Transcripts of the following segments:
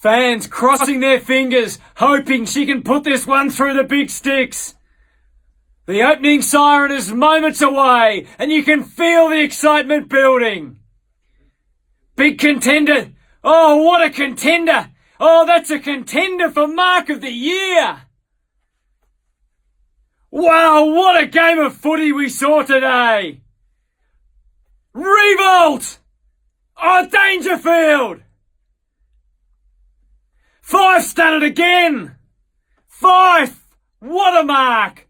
Fans crossing their fingers, hoping she can put this one through the big sticks. The opening siren is moments away, and you can feel the excitement building. Big contender. Oh, what a contender. Oh, that's a contender for Mark of the Year. Wow, what a game of footy we saw today. Revolt. Oh, Dangerfield. Fife done it again. Fife. What a mark.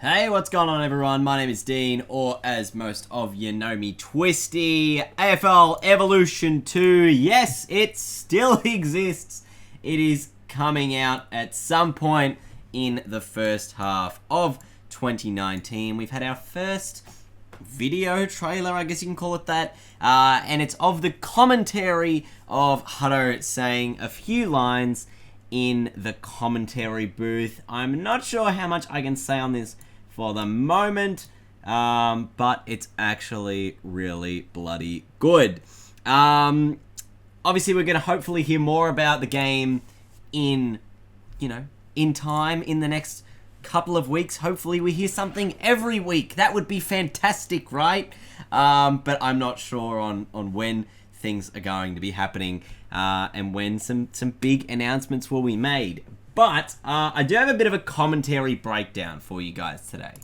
Hey, what's going on everyone? My name is Dean, or as most of you know me, Twisty. AFL Evolution 2, yes, it still exists. It is coming out at some point in the first half of 2019. We've had our first video trailer, I guess you can call it that, and it's of the commentary of Hudson saying a few lines in the commentary booth. I'm not sure how much I can say on this for the moment, but it's actually really bloody good. Obviously, we're going to hopefully hear more about the game in time, in the next couple of weeks. Hopefully, we hear something every week. That would be fantastic, right? But I'm not sure on when things are going to be happening and when some big announcements will be made. But I do have a bit of a commentary breakdown for you guys today,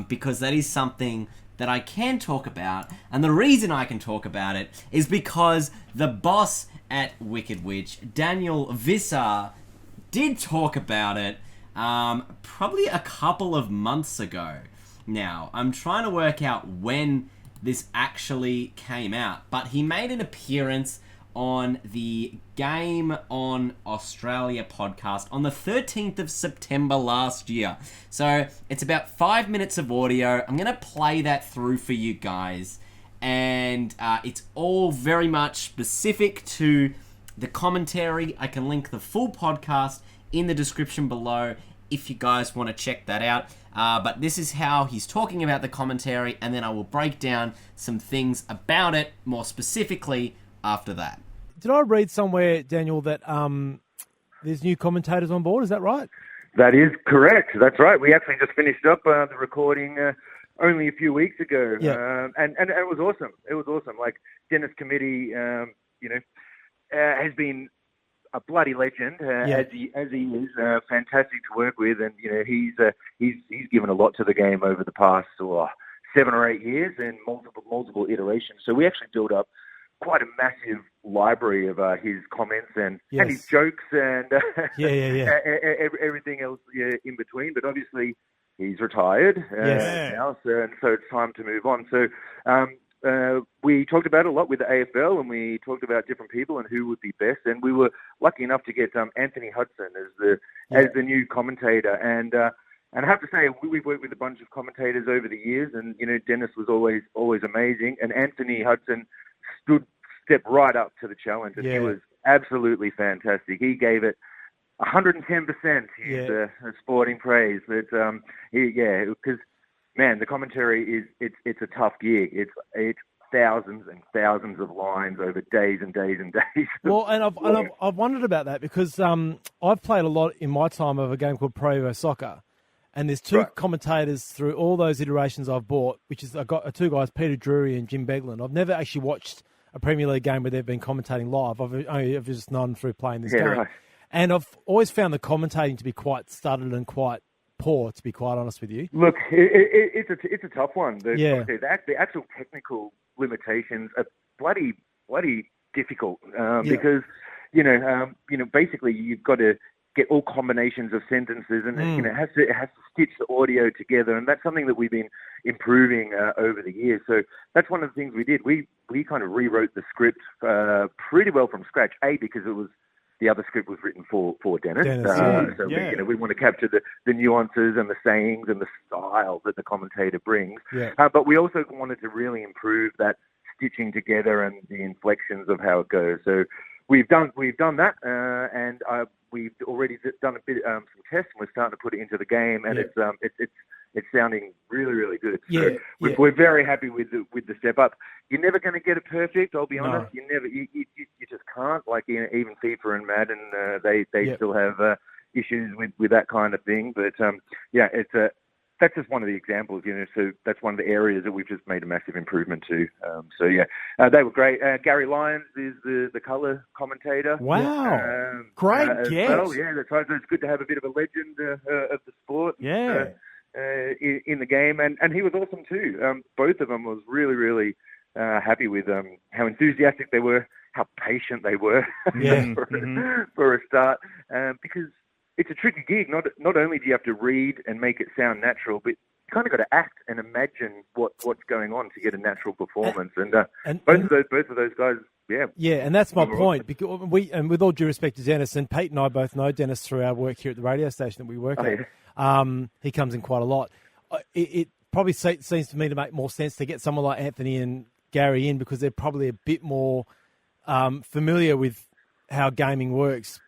because that is something that I can talk about, and the reason I can talk about it is because the boss at Wicked Witch, Daniel Visser, did talk about it probably a couple of months ago. Now, I'm trying to work out when this actually came out, but he made an appearance on the Game on Australia podcast on the 13th of September last year. So it's about 5 minutes of audio. I'm going to play that through for you guys. And it's all very much specific to the commentary. I can link the full podcast in the description below if you guys want to check that out. But this is how he's talking about the commentary, and then I will break down some things about it more specifically after that. Did I read somewhere, Daniel, that there's new commentators on board? Is that right? That is correct. That's right. We actually just finished up the recording only a few weeks ago, and it was awesome. It was awesome. Like, Dennis Committee, has been a bloody legend, as he is, fantastic to work with, and he's given a lot to the game over the past 7 or 8 years in multiple iterations. So we actually built up quite a massive library of his comments and his jokes and everything else in between. But obviously, he's retired now, so it's time to move on. So we talked about it a lot with the AFL, and we talked about different people and who would be best. And we were lucky enough to get Anthony Hudson as the new commentator. And I have to say, we've worked with a bunch of commentators over the years, and Dennis was always amazing, and Anthony Hudson stepped right up to the challenge, and he was absolutely fantastic. He gave it 110%. He's sporting praise, but because the commentary it's a tough gig. It's thousands and thousands of lines over days and days and days. Well, and I've wondered about that because I've played a lot in my time of a game called Pro Evo Soccer. And there's two commentators through all those iterations I've bought, which is I've got two guys, Peter Drury and Jim Begland. I've never actually watched a Premier League game where they've been commentating live. I've just known through playing this game. Right. And I've always found the commentating to be quite stuttered and quite poor, to be quite honest with you. Look, it's a tough one. The actual technical limitations are bloody difficult because basically you've got to get all combinations of sentences, and it has to stitch the audio together, and that's something that we've been improving over the years. So that's one of the things we did. We kind of rewrote the script pretty well from scratch. Because the other script was written for Dennis. We want to capture the nuances and the sayings and the style that the commentator brings. But we also wanted to really improve that stitching together and the inflections of how it goes. So we've done that, and we've already done a bit some tests, and we're starting to put it into the game, and it's sounding really, really good. So we're very happy with the step up. You're never going to get it perfect. I'll be honest. You just can't. Like even FIFA and Madden, they still have issues with that kind of thing. But that's just one of the examples. So that's one of the areas that we've just made a massive improvement to. They were great. Gary Lyons is the colour commentator. Wow, great guest. Well, that's right. So it's good to have a bit of a legend of the sport. Yeah. In the game, and he was awesome too. Both of them was really, really happy with how enthusiastic they were, how patient they were for a start, because it's a tricky gig. Not only do you have to read and make it sound natural, but you kind of got to act and imagine what's going on to get a natural performance. And both of those guys. Yeah, and that's my point. Because and with all due respect to Dennis, and Pete and I both know Dennis through our work here at the radio station that we work at. He comes in quite a lot. It probably seems to me to make more sense to get someone like Anthony and Gary in because they're probably a bit more familiar with how gaming works,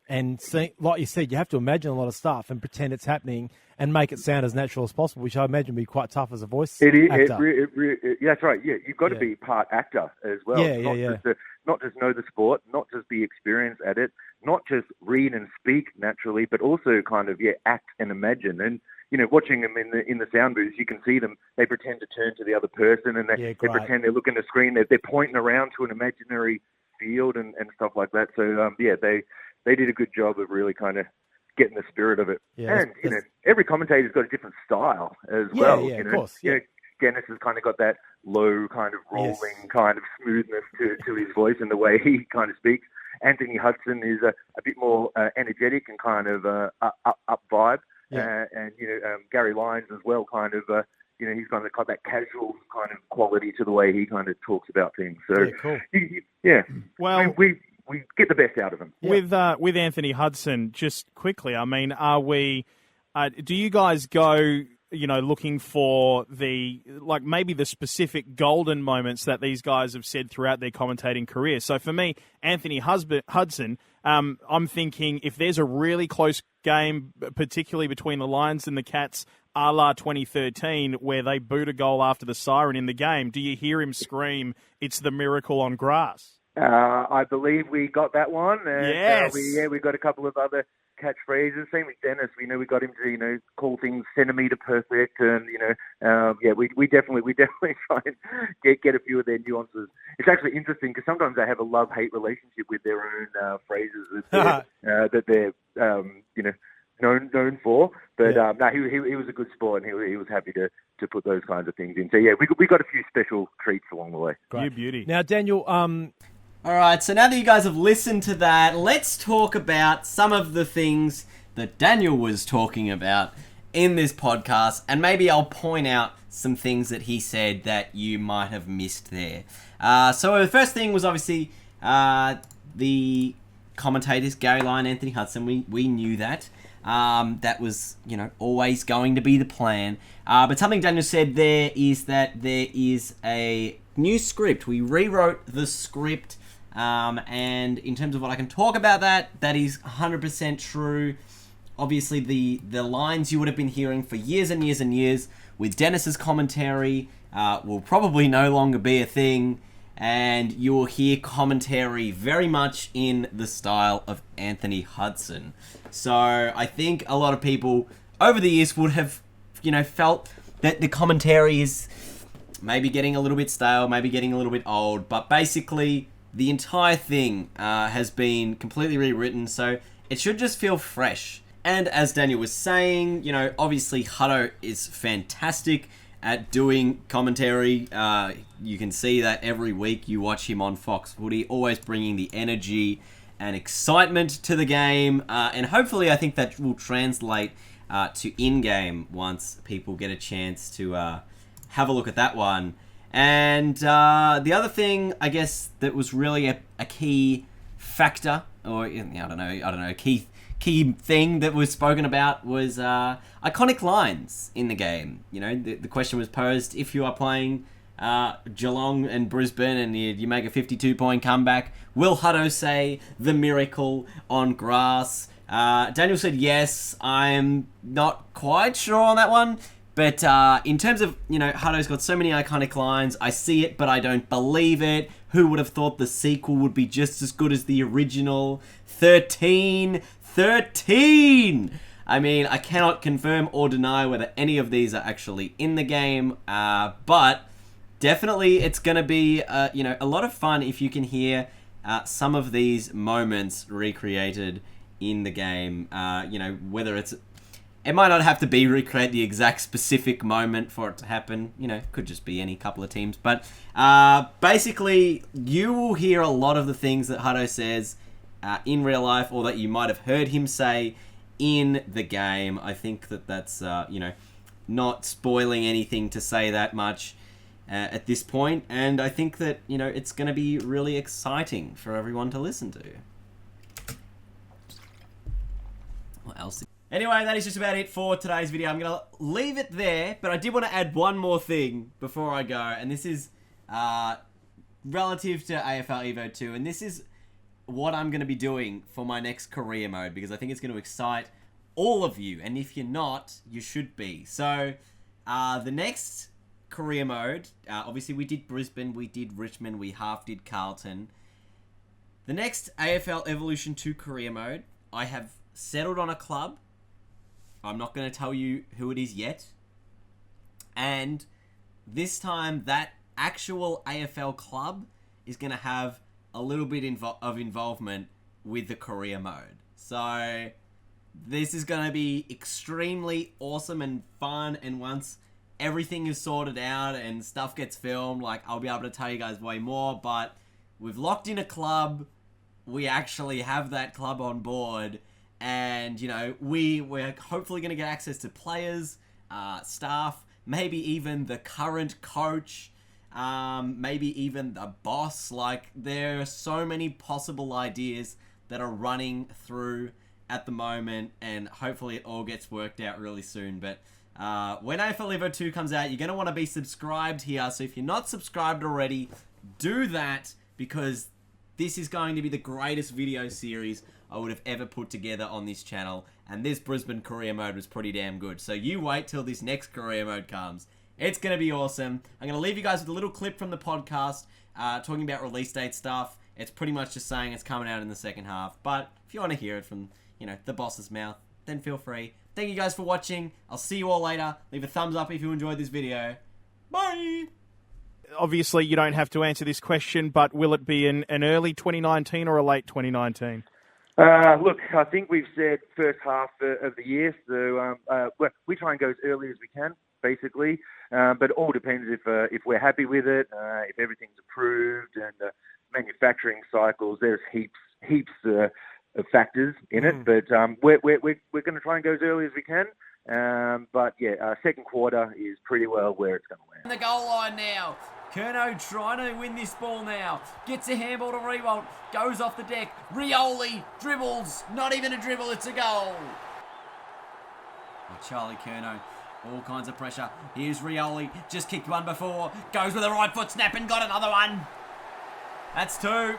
and like you said, you have to imagine a lot of stuff and pretend it's happening and make it sound as natural as possible, which I imagine would be quite tough as a voice actor. That's right. Yeah, you've got to be part actor as well. Not just know the sport, not just be experienced at it, not just read and speak naturally, but also kind of act and imagine. And watching them in the sound booths, you can see them. They pretend to turn to the other person, and they pretend they're looking at the screen. They're pointing around to an imaginary field and stuff like that. So they did a good job of really kind of getting the spirit of it. And every commentator's got a different style as well. Of course. Dennis has kind of got that low kind of rolling kind of smoothness to his voice and the way he kind of speaks. Anthony Hudson is a bit more energetic and kind of up vibe. And Gary Lyons as well, kind of he's kind of got that casual kind of quality to the way he kind of talks about things. So cool. Well, we get the best out of him. With Anthony Hudson, just quickly, I mean, do you guys go looking for maybe the specific golden moments that these guys have said throughout their commentating career? So for me, Anthony Hudson, I'm thinking if there's a really close game, particularly between the Lions and the Cats, a la 2013, where they boot a goal after the siren in the game, do you hear him scream, "It's the miracle on grass"? I believe we got that one. Yes. We got a couple of other catchphrases. Same with Dennis. We got him to call things centimetre perfect, and we definitely try and get a few of their nuances. It's actually interesting because sometimes they have a love-hate relationship with their own phrases that they're known for. But he was a good sport, and he was happy to put those kinds of things in. So we got a few special treats along the way. Great. You beauty. Now, Daniel. All right, so now that you guys have listened to that, let's talk about some of the things that Daniel was talking about in this podcast, and maybe I'll point out some things that he said that you might have missed there. So the first thing was obviously the commentators, Gary Lyon, Anthony Hudson. We knew that. That was, always going to be the plan. But something Daniel said there is that there is a new script. We rewrote the script. And in terms of what I can talk about that is 100% true. Obviously, the lines you would have been hearing for years and years and years with Dennis's commentary will probably no longer be a thing. And you will hear commentary very much in the style of Anthony Hudson. So I think a lot of people over the years would have, felt that the commentary is maybe getting a little bit stale, maybe getting a little bit old. But basically, the entire thing has been completely rewritten, so it should just feel fresh. And as Daniel was saying, obviously Hutto is fantastic at doing commentary. You can see that every week you watch him on Fox Footy, always bringing the energy and excitement to the game. And hopefully I think that will translate to in-game once people get a chance to have a look at that one. And the other thing, I guess, that was really a key factor, or I don't know, key thing that was spoken about was iconic lines in the game. The question was posed: if you are playing Geelong and Brisbane, and you make a 52-point comeback. Will Hutto say the miracle on grass? Daniel said yes. I'm not quite sure on that one. But in terms of, Hutto's got so many iconic lines. I see it, but I don't believe it. Who would have thought the sequel would be just as good as the original? 13! I mean, I cannot confirm or deny whether any of these are actually in the game. But definitely it's going to be, a lot of fun if you can hear some of these moments recreated in the game. Whether it's... It might not have to be recreate the exact specific moment for it to happen. Could just be any couple of teams. But basically, you will hear a lot of the things that Hutto says in real life, or that you might have heard him say in the game. I think that's, not spoiling anything to say that much at this point. And I think that, it's going to be really exciting for everyone to listen to. What else? Anyway, that is just about it for today's video. I'm going to leave it there, but I did want to add one more thing before I go, and this is relative to AFL Evo 2, and this is what I'm going to be doing for my next career mode, because I think it's going to excite all of you, and if you're not, you should be. So, the next career mode, obviously we did Brisbane, we did Richmond, we half did Carlton. The next AFL Evolution 2 career mode, I have settled on a club. I'm not going to tell you who it is yet. And this time, that actual AFL club is going to have a little bit of involvement with the career mode. So, this is going to be extremely awesome and fun. And once everything is sorted out and stuff gets filmed, I'll be able to tell you guys way more. But we've locked in a club. We actually have that club on board. And, we're hopefully going to get access to players, staff, maybe even the current coach, maybe even the boss. There are so many possible ideas that are running through at the moment, and hopefully it all gets worked out really soon. But when AFL Evo 2 comes out, you're going to want to be subscribed here. So if you're not subscribed already, do that, because this is going to be the greatest video series I would have ever put together on this channel, and this Brisbane career mode was pretty damn good. So you wait till this next career mode comes. It's going to be awesome. I'm going to leave you guys with a little clip from the podcast talking about release date stuff. It's pretty much just saying it's coming out in the second half, but if you want to hear it from, the boss's mouth, then feel free. Thank you guys for watching. I'll see you all later. Leave a thumbs up if you enjoyed this video. Bye! Obviously, you don't have to answer this question, but will it be an early 2019 or a late 2019? Look, I think we've said first half of the year, so we try and go as early as we can, basically. But it all depends if we're happy with it, if everything's approved, and manufacturing cycles. There's heaps of factors in it, but we're going to try and go as early as we can. But yeah, second quarter is pretty well where it's going to land. The goal line now. Curnow trying to win this ball now. Gets a handball to Rewalt. Goes off the deck. Rioli dribbles. Not even a dribble, it's a goal. Oh, Charlie Curnow. All kinds of pressure. Here's Rioli. Just kicked one before. Goes with the right foot snap and got another one. That's two.